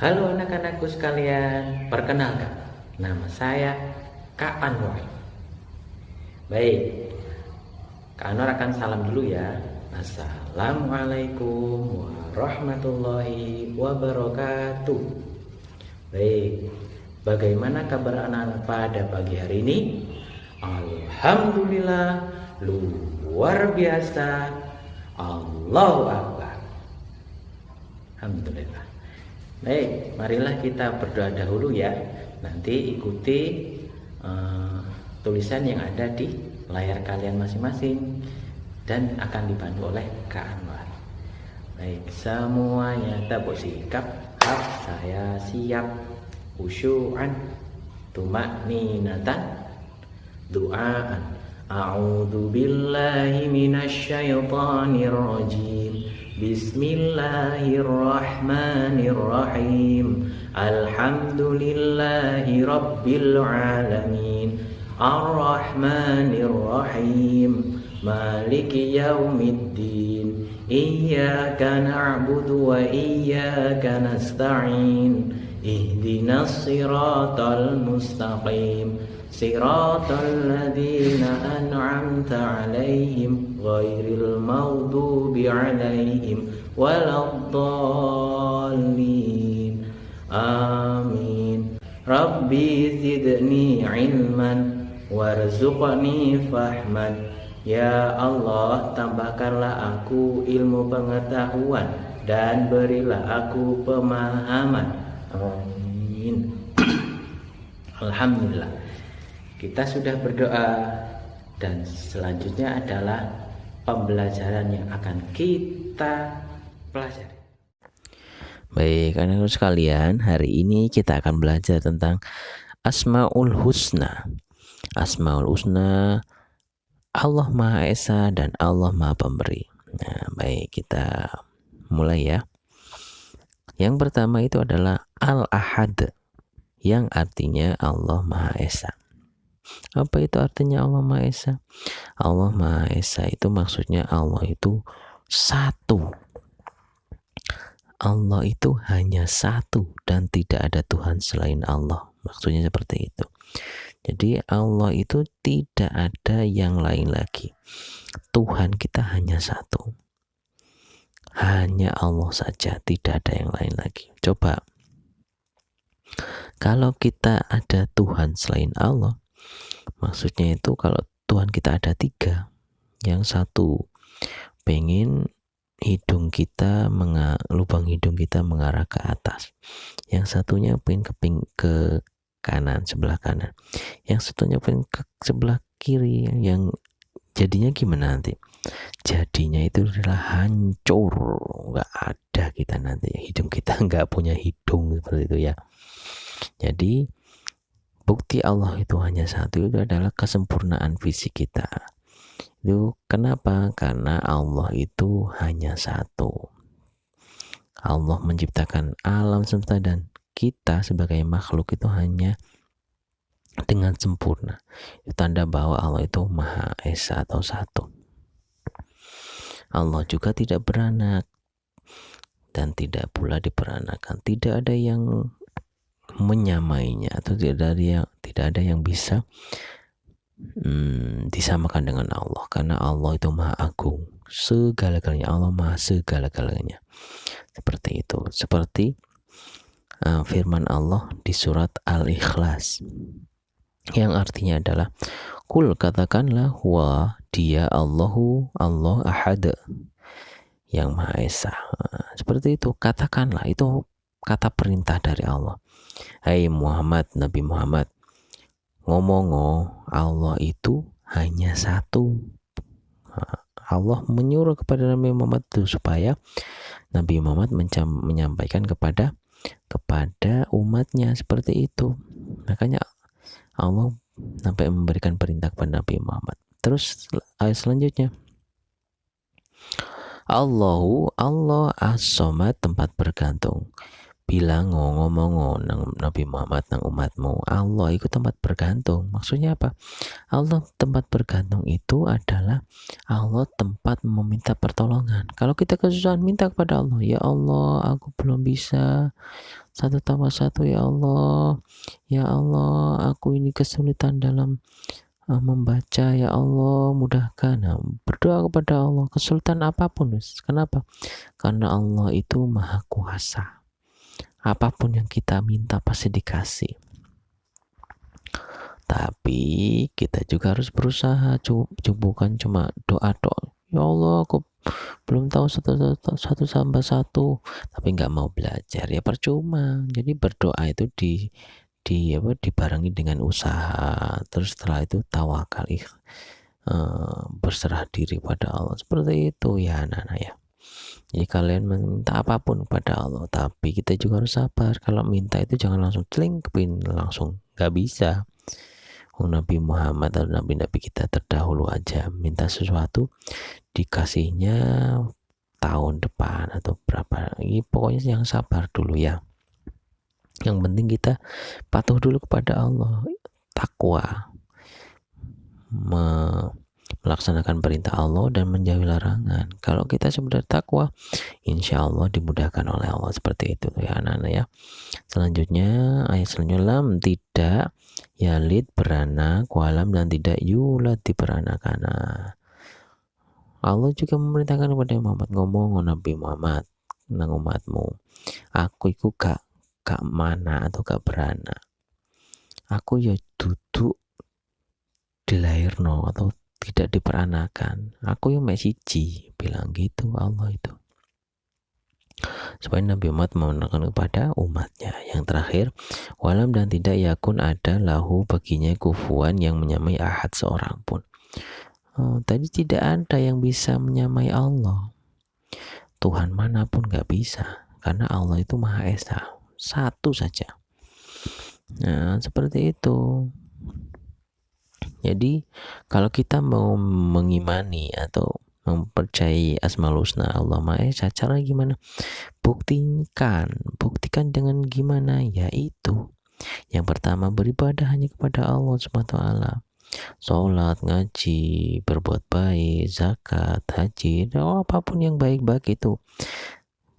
Halo anak-anakku sekalian, perkenalkan, nama saya Kak Anwar. Baik, Kak Anwar akan salam dulu ya. Assalamualaikum warahmatullahi wabarakatuh. Baik, bagaimana kabar anak-anak pada pagi hari ini? Alhamdulillah, luar biasa. Allahu Akbar. Alhamdulillah. Baik, marilah kita berdoa dahulu ya. Nanti ikuti tulisan yang ada di layar kalian masing-masing dan akan dibantu oleh Kak Anwar. Baik, semuanya tabuk sikap. Saya siap. Khusyu'an, tumakninatan, du'aan. A'udzu billahi minasyaitonir rajim. Bismillahirrahmanirrahim. Alhamdulillahi rabbil alamin. Ar-Rahmanir-Rahim. Maliki yaumiddin. Iyyaka na'budu wa iyyaka nasta'in. Ihdinas siratal mustaqim. Siratal ladzina an'amta 'alaihim ghairil maghdubi 'alaihim waladdallin. Amin. Rabbi zidni 'ilman warzuqni fahman. Ya Allah, tambahkanlah aku ilmu pengetahuan dan berilah aku pemahaman. Amin. Alhamdulillah, kita sudah berdoa dan selanjutnya adalah pembelajaran yang akan kita pelajari. Baik, anak-anak sekalian, hari ini kita akan belajar tentang Asmaul Husna. Asmaul Husna, Allah Maha Esa dan Allah Maha Pemberi. Nah, baik, kita mulai ya. Yang pertama itu adalah Al-Ahad, yang artinya Allah Maha Esa. Apa itu artinya Allah Maha Esa? Allah Maha Esa itu maksudnya Allah itu satu. Allah itu hanya satu dan tidak ada Tuhan selain Allah. Maksudnya seperti itu. Jadi Allah itu tidak ada yang lain lagi. Tuhan kita hanya satu. Hanya Allah saja, tidak ada yang lain lagi. Coba, kalau kita ada Tuhan selain Allah, maksudnya itu kalau Tuhan kita ada tiga. Yang satu pengen lubang hidung kita mengarah ke atas. Yang satunya pengen ke kanan, sebelah kanan. Yang satunya pengen ke sebelah kiri. Yang jadinya gimana nanti? Jadinya itu adalah hancur. Nggak ada kita nanti. Hidung kita nggak punya hidung seperti itu ya. Jadi bukti Allah itu hanya satu itu adalah kesempurnaan fisik kita. Itu kenapa? Karena Allah itu hanya satu. Allah menciptakan alam semesta dan kita sebagai makhluk itu hanya dengan sempurna. Itu tanda bahwa Allah itu Maha Esa atau satu. Allah juga tidak beranak dan tidak pula diperanakan. Tidak ada yang menyamainya atau tidak ada yang bisa disamakan dengan Allah, karena Allah itu Maha Agung, segala-galanya. Allah Maha segala-galanya. Seperti itu. Seperti firman Allah di surat Al-Ikhlas yang artinya adalah Kul, katakanlah, huwa, dia Allahu, Allah ahad, yang Maha Esa. Seperti itu, katakanlah. Itu kata perintah dari Allah. Hai Muhammad, Nabi Muhammad, ngomong, Allah itu hanya satu. Allah menyuruh kepada Nabi Muhammad itu supaya Nabi Muhammad menyampaikan kepada umatnya seperti itu. Makanya Allah sampai memberikan perintah kepada Nabi Muhammad. Terus ayat selanjutnya, Allah as-somad, tempat bergantung. bilang ngomong nang Nabi Muhammad nang umatmu, Allah itu tempat bergantung. Maksudnya apa? Allah tempat bergantung itu adalah Allah tempat meminta pertolongan. Kalau kita kesusahan, minta kepada Allah, ya Allah aku belum bisa 1 tambah 1, ya Allah aku ini kesulitan dalam membaca, ya Allah mudahkan. Nah, berdoa kepada Allah kesulitan apapun. Kenapa? Karena Allah itu maha kuasa. Apapun yang kita minta pasti dikasih. Tapi kita juga harus berusaha, bukan cuma doa doa. Ya Allah, aku belum tahu 1 tambah 1, tapi nggak mau belajar, ya percuma. Jadi berdoa itu dibarengi dengan usaha. Terus setelah itu tawakal, berserah diri pada Allah. Seperti itu ya anak-anak ya. Jadi kalian minta apapun kepada Allah, tapi kita juga harus sabar. Kalau minta itu jangan langsung celing kepin langsung, nggak bisa. Nabi Muhammad atau nabi-nabi kita terdahulu aja minta sesuatu dikasihnya tahun depan atau berapa. Ini pokoknya yang sabar dulu ya. Yang penting kita patuh dulu kepada Allah, takwa, melaksanakan perintah Allah dan menjauhi larangan. Kalau kita sebenarnya takwa, insya Allah dimudahkan oleh Allah. Seperti itu ya anak-anak ya. Selanjutnya ayat selanjutnya, lam tidak yalid beranak, walam dan tidak yulad diperanakan. Allah juga memerintahkan kepada Muhammad, ngomong Nabi Muhammad nang umatmu, aku iku gak mana atau gak beranak, aku ya duduk dilahirno atau tidak diperanakan, aku yang siji, bilang gitu Allah itu, supaya Nabi Muhammad menerangkan kepada umatnya. Yang terakhir, walam dan tidak yakun ada lahu baginya kufuan yang menyamai ahad seorang pun. Tadi tidak ada yang bisa menyamai Allah. Tuhan manapun gak bisa, karena Allah itu Maha Esa, satu saja. Nah seperti itu. Jadi kalau kita mau mengimani atau mempercayai Asmaul Husna Allah Maha Esa, cara gimana? Buktikan dengan gimana? Yaitu yang pertama, beribadah hanya kepada Allah SWT. Sholat, ngaji, berbuat baik, zakat, haji, apapun yang baik-baik itu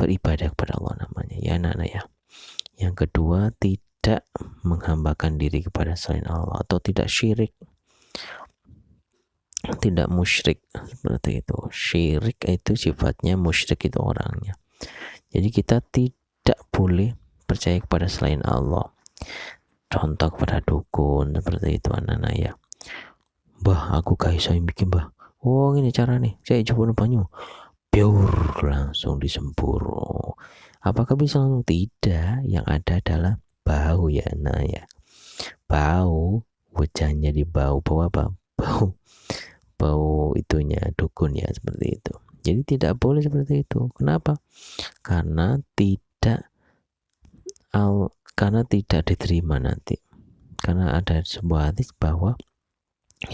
beribadah kepada Allah namanya ya anak-anak ya. Yang kedua, tidak menghambakan diri kepada selain Allah atau tidak syirik, tidak musyrik. Seperti itu. Syirik itu sifatnya, musyrik itu orangnya. Jadi kita tidak boleh percaya kepada selain Allah. Contoh kepada dukun seperti itu anak-anak ya. Mbah aku gak iso bikin mbah. Oh ini cara nih, saya coba banyu. Biur langsung disembur. Apakah bisa langsung? Tidak, yang ada adalah bau ya nah ya. Bau, wajahnya di bau apa? Bau itunya dukun ya, seperti itu. Jadi tidak boleh seperti itu. Kenapa? Karena tidak diterima nanti. Karena ada sebuah hadis bahwa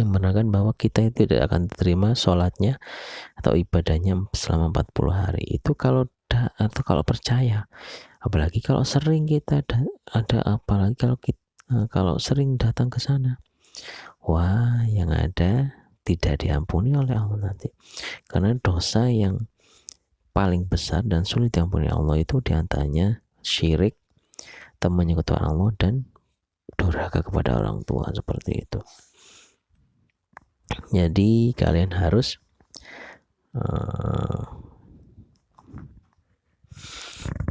yang menerangkan bahwa kita itu tidak akan diterima sholatnya atau ibadahnya selama 40 hari. Itu kalau percaya. Apalagi kalau sering kita apalagi kalau sering datang ke sana. Wah, yang ada tidak diampuni oleh Allah nanti. Karena dosa yang paling besar dan sulit diampuni Allah itu diantaranya syirik, teman menyekutukan Allah, dan durhaka kepada orang tua, seperti itu. Jadi kalian harus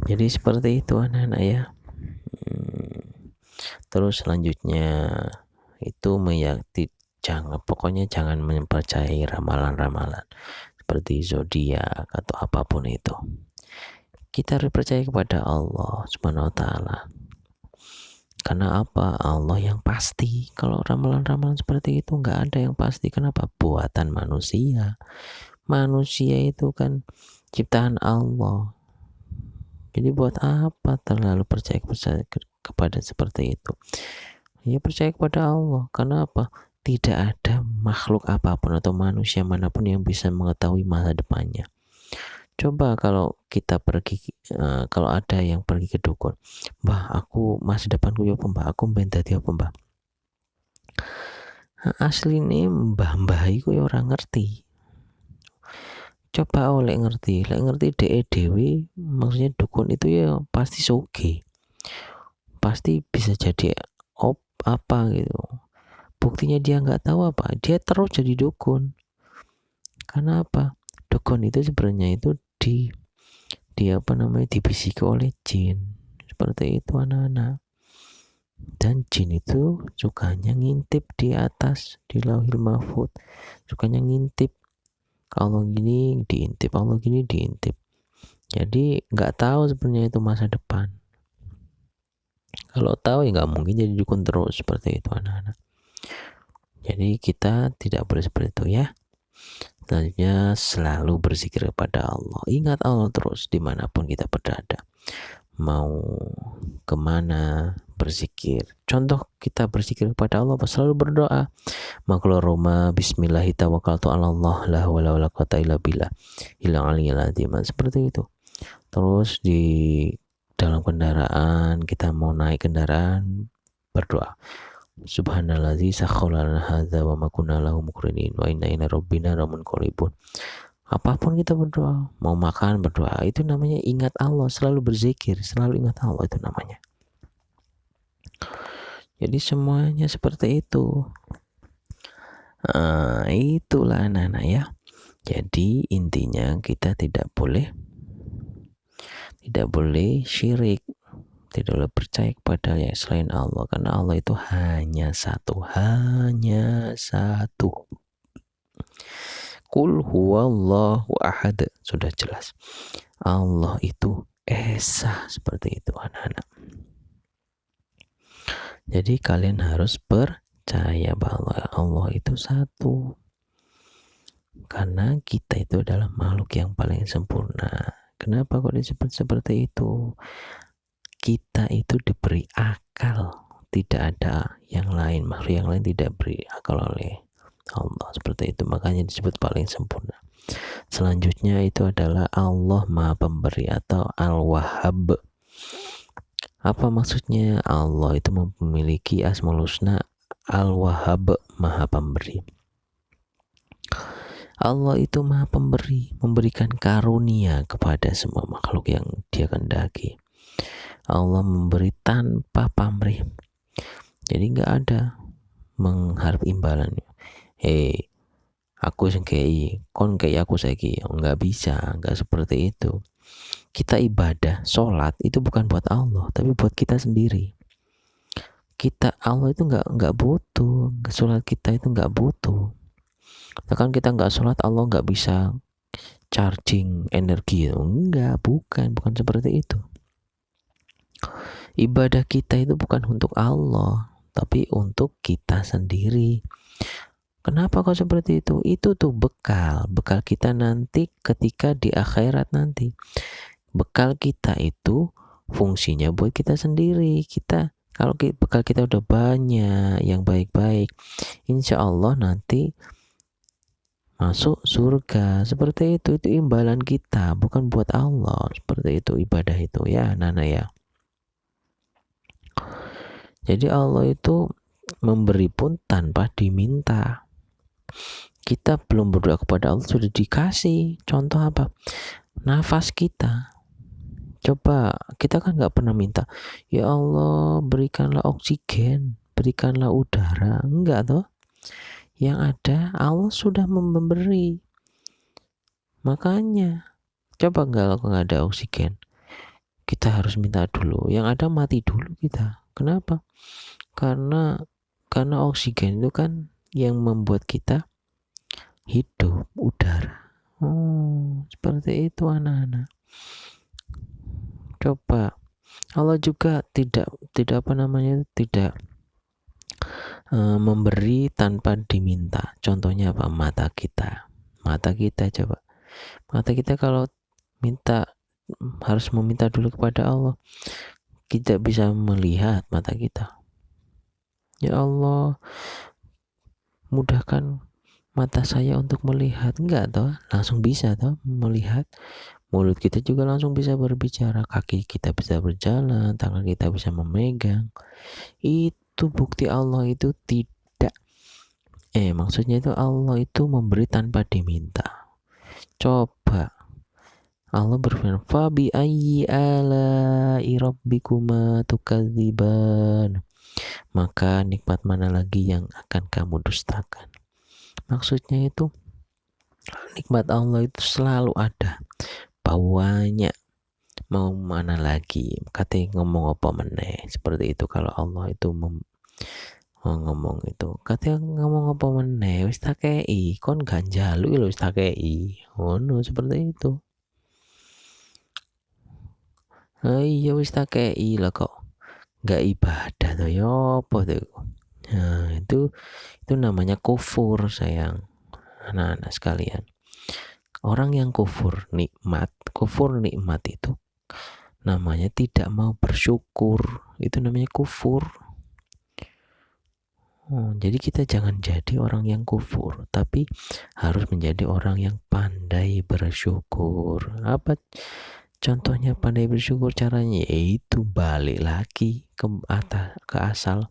jadi seperti itu anak-anak ya. Terus selanjutnya itu jangan mempercayai ramalan-ramalan seperti zodiak atau apapun itu. Kita harus percaya kepada Allah Subhanahu wa taala. Karena apa? Allah yang pasti. Kalau ramalan-ramalan seperti itu nggak ada yang pasti. Kenapa? Buatan manusia. Manusia itu kan ciptaan Allah. Jadi buat apa terlalu percaya kepada seperti itu? Ya percaya kepada Allah. Karena apa? Tidak ada makhluk apapun atau manusia manapun yang bisa mengetahui masa depannya. Coba kalau kita pergi, kalau ada yang pergi ke dukun, "Mbah, aku masa depanku ya apa, Mbah? Aku pengen dadi apa, Mbah?" Asline mbah-mbah iku ya ora ngerti. Coba oleh ngerti, lek ngerti dhek dhewe, maksudnya dukun itu ya pasti sugih. Pasti bisa jadi apa gitu. Buktinya dia nggak tahu apa, dia terus jadi dukun. Karena apa? Dukun itu sebenarnya itu dibisiki oleh jin. Seperti itu anak-anak. Dan jin itu sukanya ngintip di atas di lauhil mahfud, sukanya ngintip. Kalau gini diintip, kalau gini diintip. Jadi nggak tahu sebenarnya itu masa depan. Kalau tahu ya nggak mungkin jadi dukun terus, seperti itu anak-anak. Jadi kita tidak boleh seperti itu ya. Selanjutnya selalu berzikir kepada Allah. Ingat Allah terus dimanapun kita berada. Mau kemana berzikir. Contoh kita berzikir kepada Allah, selalu berdoa. Maklur Roma bismillahi tawakkaltu ala Allah la hawla wala quwata illa billah ilal aliyil azim. Seperti itu. Terus di dalam kendaraan, kita mau naik kendaraan, berdoa. Subhanalladzi sakhkhara lana hadza wa ma kunna lahu muqrinin wa inna ila rabbina lamunqalibun. Apapun kita berdoa, mau makan berdoa, itu namanya ingat Allah, selalu berzikir, selalu ingat Allah, itu namanya. Jadi semuanya seperti itu. Itulah anak-anak ya. Jadi intinya kita tidak boleh syirik, tidak boleh percaya kepada yang selain Allah, karena Allah itu hanya satu. Qul huwallahu ahad, sudah jelas. Allah itu esa, seperti itu anak-anak. Jadi kalian harus percaya bahwa Allah itu satu. Karena kita itu adalah makhluk yang paling sempurna. Kenapa kok disebut seperti itu? Kita itu diberi akal, tidak ada yang lain, makhluk yang lain tidak beri akal oleh Allah, seperti itu, makanya disebut paling sempurna. Selanjutnya itu adalah Allah Maha Pemberi atau Al-Wahhab. Apa maksudnya? Allah itu memiliki Asmaul Husna, Al-Wahhab, Maha Pemberi. Allah itu Maha Pemberi, memberikan karunia kepada semua makhluk yang Dia kehendaki. Allah memberi tanpa pamrih. Jadi nggak ada mengharap imbalan. Aku sing kei, kon kei aku saiki, nggak bisa, nggak seperti itu. Kita ibadah, sholat itu bukan buat Allah, tapi buat kita sendiri. Allah itu nggak butuh, sholat kita itu nggak butuh. Bahkan kita nggak sholat, Allah nggak bisa charging energi. Bukan seperti itu. Ibadah kita itu bukan untuk Allah, tapi untuk kita sendiri. Kenapa kok seperti itu? Itu tuh bekal kita nanti ketika di akhirat nanti. Bekal kita itu fungsinya buat kita sendiri. Kalau bekal kita udah banyak yang baik-baik, insya Allah nanti masuk surga. Seperti itu imbalan kita, bukan buat Allah. Seperti itu ibadah itu ya Nana ya. Jadi Allah itu memberi pun tanpa diminta. Kita belum berdoa kepada Allah sudah dikasih. Contoh apa? Nafas kita. Coba kita kan gak pernah minta, ya Allah berikanlah oksigen, berikanlah udara. Enggak toh. Yang ada Allah sudah memberi. Makanya coba kalau nggak ada oksigen, kita harus minta dulu. Yang ada mati dulu kita. Kenapa? Karena oksigen itu kan yang membuat kita hidup, udara. Seperti itu anak-anak. Coba Allah juga tidak memberi tanpa diminta. Contohnya apa? Mata kita coba. Mata kita kalau harus meminta dulu kepada Allah, kita bisa melihat mata kita. Ya Allah, mudahkan mata saya untuk melihat. Enggak toh, langsung bisa toh melihat mulut kita juga langsung bisa berbicara, kaki kita bisa berjalan, tangan kita bisa memegang. Itu bukti Allah itu tidak, maksudnya itu Allah itu memberi tanpa diminta. Coba Allah berfirman, fa bi ayyi ala'i rabbikuma tukadziban, maka nikmat mana lagi yang akan kamu dustakan. Maksudnya itu nikmat Allah itu selalu ada, bawahnya mau mana lagi, katanya ngomong apa meneh, seperti itu. Kalau Allah itu ngomong itu katanya ngomong apa meneh, wis tak kei kon gak njaluk lho, wis tak kei ngono, seperti itu. Iya wis tak kei lah, kok gak ibadah tuh ya apa tuh. Nah itu namanya kufur, sayang anak-anak sekalian. Orang yang kufur nikmat itu namanya tidak mau bersyukur, itu namanya kufur. Jadi kita jangan jadi orang yang kufur, tapi harus menjadi orang yang pandai bersyukur. Apa contohnya pandai bersyukur? Caranya yaitu balik lagi ke asal,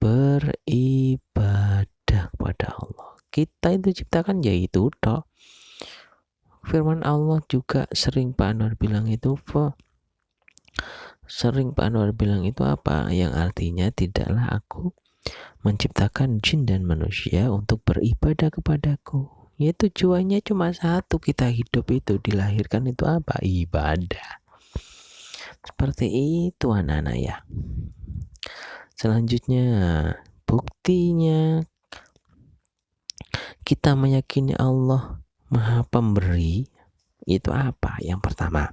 beribadah kepada Allah. Kita itu ciptakan yaitu toh. Firman Allah juga sering Pak Anwar bilang itu apa? Yang artinya tidaklah aku menciptakan jin dan manusia untuk beribadah kepadaku. Ya tujuannya cuma satu, kita hidup itu dilahirkan itu apa? Ibadah. Seperti itu anak-anak ya. Selanjutnya buktinya kita meyakini Allah Maha Pemberi itu apa? Yang pertama,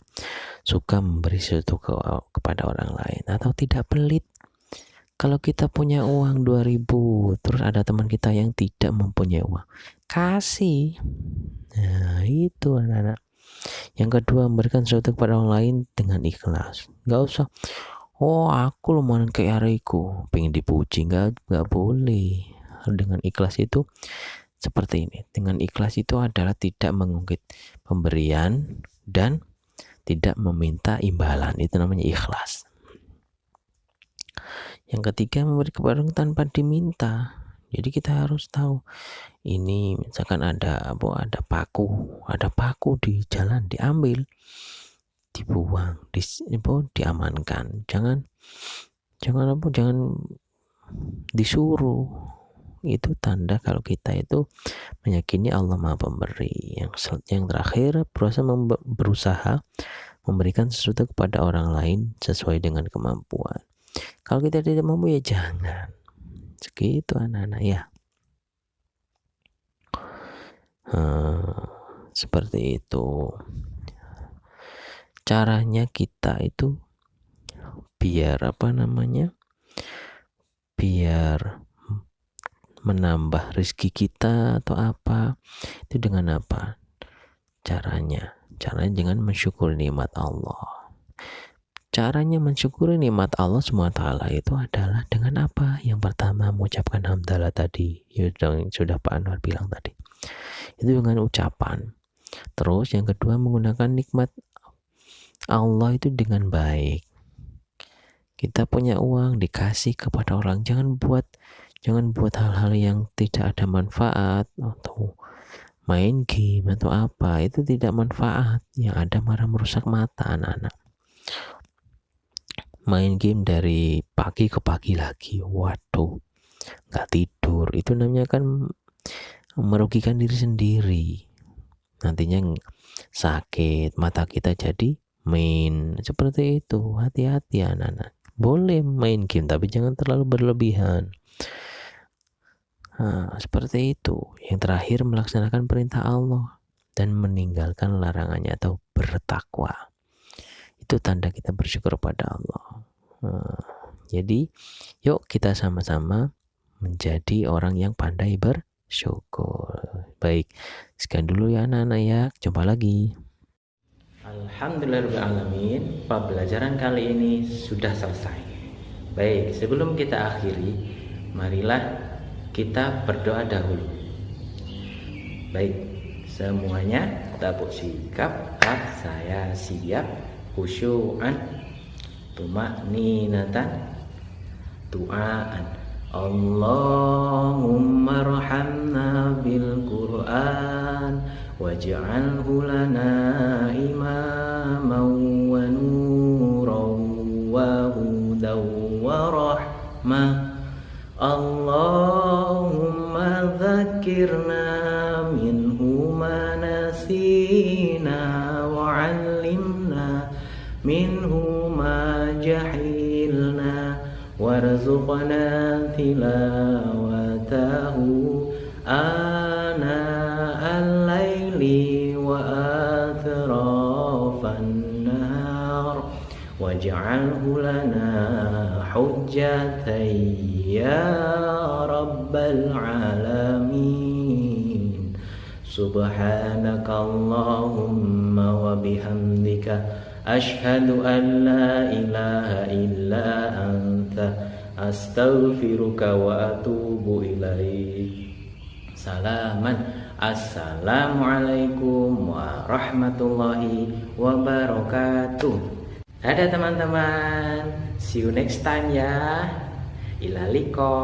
suka memberi sesuatu kepada orang lain atau tidak pelit. Kalau kita punya uang 2000, terus ada teman kita yang tidak mempunyai uang, kasih. Nah itu anak-anak. Yang kedua, memberikan sesuatu kepada orang lain dengan ikhlas. Gak usah, oh aku lumayan kayak hariku, pengen dipuji, gak boleh. Dengan ikhlas itu seperti ini. Dengan ikhlas itu adalah tidak mengungkit pemberian dan tidak meminta imbalan. Itu namanya ikhlas. Yang ketiga, memberi kepada orang tanpa diminta. Jadi kita harus tahu, ini misalkan ada paku di jalan, diambil, dibuang, diamankan. Jangan disuruh. Itu tanda kalau kita itu meyakini Allah Maha Pemberi. Yang terakhir, berusaha memberikan sesuatu kepada orang lain sesuai dengan kemampuan. Kalau kita tidak mampu ya jangan. Segitu anak-anak ya. Seperti itu. Caranya kita itu biar menambah rezeki kita atau apa, itu dengan apa? Caranya dengan mensyukuri nikmat Allah. Caranya mensyukuri nikmat Allah SWT itu adalah dengan apa? Yang pertama, mengucapkan hamdalah tadi, yang sudah Pak Anwar bilang tadi. Itu dengan ucapan. Terus yang kedua, menggunakan nikmat Allah itu dengan baik. Kita punya uang, dikasih kepada orang. Jangan buat hal-hal yang tidak ada manfaat, atau main game atau apa. Itu tidak manfaat. Yang ada malah merusak mata anak-anak. Main game dari pagi ke pagi lagi, waduh, nggak tidur, itu namanya kan merugikan diri sendiri. Nantinya sakit, mata kita jadi main seperti itu. Hati-hati anak-anak. Boleh main game tapi jangan terlalu berlebihan. Seperti itu. Yang terakhir, melaksanakan perintah Allah dan meninggalkan larangannya atau bertakwa. Itu tanda kita bersyukur pada Allah. Jadi yuk kita sama-sama menjadi orang yang pandai bersyukur. Baik, sekian dulu ya anak-anak ya. Jumpa lagi. Alhamdulillahirrahmanirrahim. Pembelajaran kali ini sudah selesai. Baik, sebelum kita akhiri, marilah kita berdoa dahulu. Baik, Semuanya tabuk sikap, saya siap, khusyu'an, tuma'ninatan, du'aan. Allahumma arhamna bil Qur'an waj'alhu lana imaman wa nuran wa hudan wa rahmah. Allahumma dzakirna minhu ma nasina wa 'allimna minhu ma jahilna warzuqna tilawatahu ana al-laili wa atrafan nahar waj'alhu lana hujjatan ya rabbal alamin. Subhanakallahumma wa bihamdika asyhadu an la ilaha illa anta astaghfiruka wa atubu ilaik. Salaman. Assalamualaikum warahmatullahi wabarakatuh. Dadah teman-teman. See you next time ya. Ila liqa.